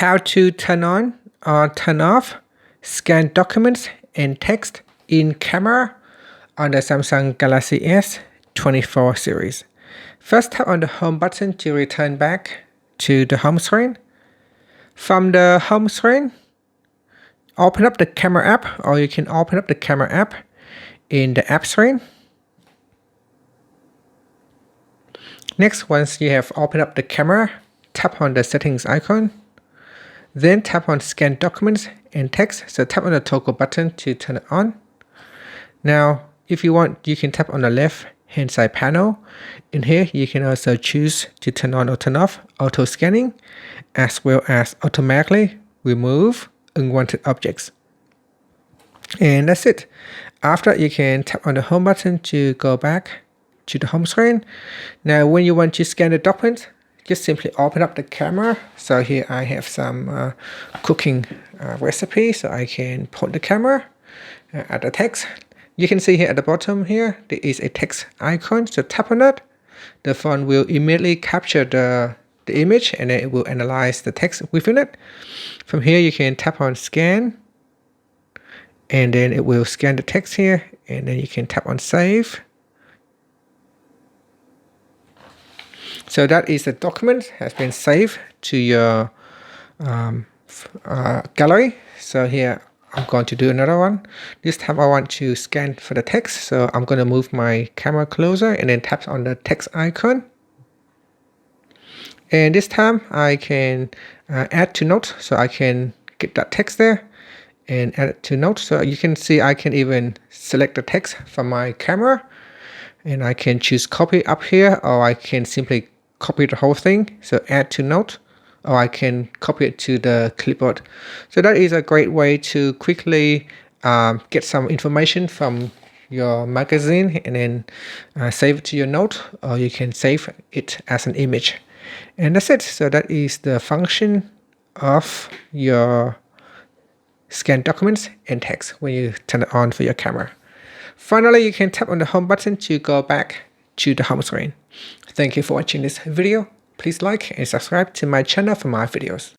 how to turn on or turn off scan documents and text in camera on the Samsung Galaxy S24 series. First, tap on the home button to return back to the home screen. From the home screen, open up the camera app, or you can open up the camera app in the app screen. Next, once you have opened up the camera, tap on the settings icon. Then tap on scan documents and text. So tap on the toggle button to turn it on. Now, if you want, you can tap on the left hand side panel. In here, you can also choose to turn on or turn off auto scanning, as well as automatically remove unwanted objects. And that's it. After, you can tap on the home button to go back to the home screen. Now, when you want to scan the document, just simply open up the camera. So here I have some cooking recipe, so I can point the camera at the text. You can see here at the bottom here, there is a text icon, so tap on that. The phone will immediately capture the image, and then it will analyze the text within it. From here, you can tap on scan, and then it will scan the text here, and then you can tap on save. So that is the document has been saved to your gallery. So here I'm going to do another one. This time I want to scan for the text. So I'm going to move my camera closer and then tap on the text icon. And this time I can add to note. So I can get that text there and add it to note. So you can see I can even select the text from my camera. And I can choose copy up here, or I can simply copy the whole thing, so add to note, or I can copy it to the clipboard. So that is a great way to quickly get some information from your magazine and then save it to your note, or you can save it as an image. And that's it. So that is the function of your scan documents and text when you turn it on for your camera. Finally, you can tap on the home button to go back to the home screen. Thank you for watching this video. Please like and subscribe to my channel for more videos.